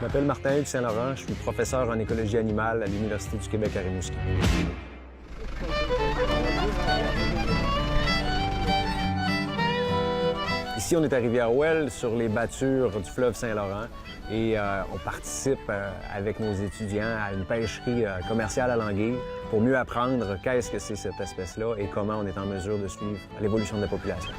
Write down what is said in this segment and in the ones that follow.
m'appelle Martin-Hugues Saint-Laurent, je suis professeur en écologie animale à l'Université du Québec à Rimouski. Ici, on est à Rivière-Ouelle, sur les battures du fleuve Saint-Laurent, et on participe avec nos étudiants à une pêcherie commerciale à l'anguille pour mieux apprendre qu'est-ce que c'est cette espèce-là et comment on est en mesure de suivre l'évolution de la population.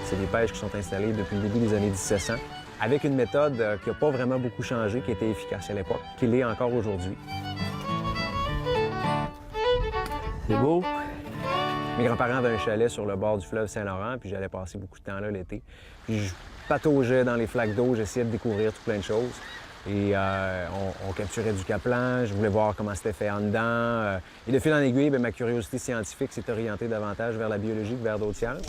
C'est des pêches qui sont installées depuis le début des années 1700, avec une méthode qui n'a pas vraiment beaucoup changé, qui était efficace à l'époque, qui l'est encore aujourd'hui. C'est beau. Mes grands-parents avaient un chalet sur le bord du fleuve Saint-Laurent, puis j'allais passer beaucoup de temps là l'été. Puis je pataugeais dans les flaques d'eau, j'essayais de découvrir tout plein de choses. Et on capturait du capelin, je voulais voir comment c'était fait en dedans. Et de fil en aiguille, bien, ma curiosité scientifique s'est orientée davantage vers la biologie que vers d'autres sciences.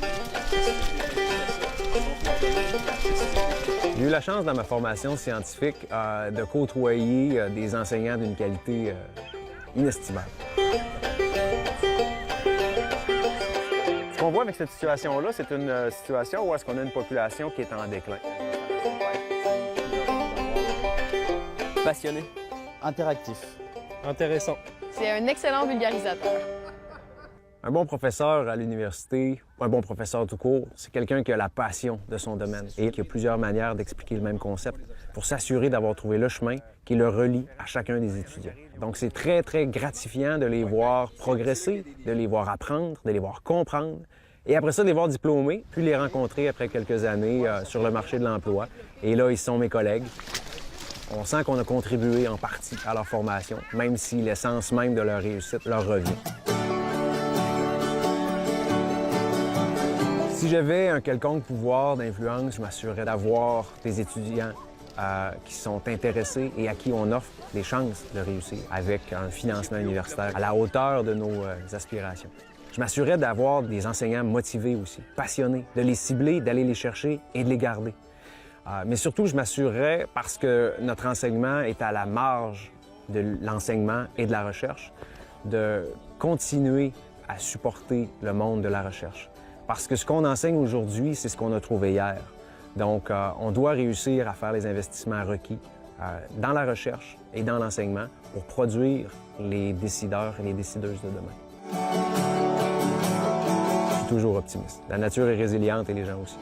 J'ai eu la chance dans ma formation scientifique de côtoyer des enseignants d'une qualité inestimable. Ce qu'on voit avec cette situation-là, c'est une situation où est-ce qu'on a une population qui est en déclin. Passionné. Interactif. Intéressant. C'est un excellent vulgarisateur. Un bon professeur à l'université, ou un bon professeur tout court, c'est quelqu'un qui a la passion de son domaine et qui a plusieurs manières d'expliquer le même concept pour s'assurer d'avoir trouvé le chemin qui le relie à chacun des étudiants. Donc c'est très, très gratifiant de les voir progresser, de les voir apprendre, de les voir comprendre, et après ça, de les voir diplômés, puis les rencontrer après quelques années sur le marché de l'emploi. Et là, ils sont mes collègues. On sent qu'on a contribué en partie à leur formation, même si l'essence même de leur réussite leur revient. Si j'avais un quelconque pouvoir d'influence, je m'assurerais d'avoir des étudiants qui sont intéressés et à qui on offre des chances de réussir avec un financement universitaire à la hauteur de nos aspirations. Je m'assurerais d'avoir des enseignants motivés aussi, passionnés, de les cibler, d'aller les chercher et de les garder. Mais surtout, je m'assurerais, parce que notre enseignement est à la marge de l'enseignement et de la recherche, de continuer à supporter le monde de la recherche. Parce que ce qu'on enseigne aujourd'hui, c'est ce qu'on a trouvé hier. Donc, on doit réussir à faire les investissements requis dans la recherche et dans l'enseignement pour produire les décideurs et les décideuses de demain. Je suis toujours optimiste. La nature est résiliente et les gens aussi.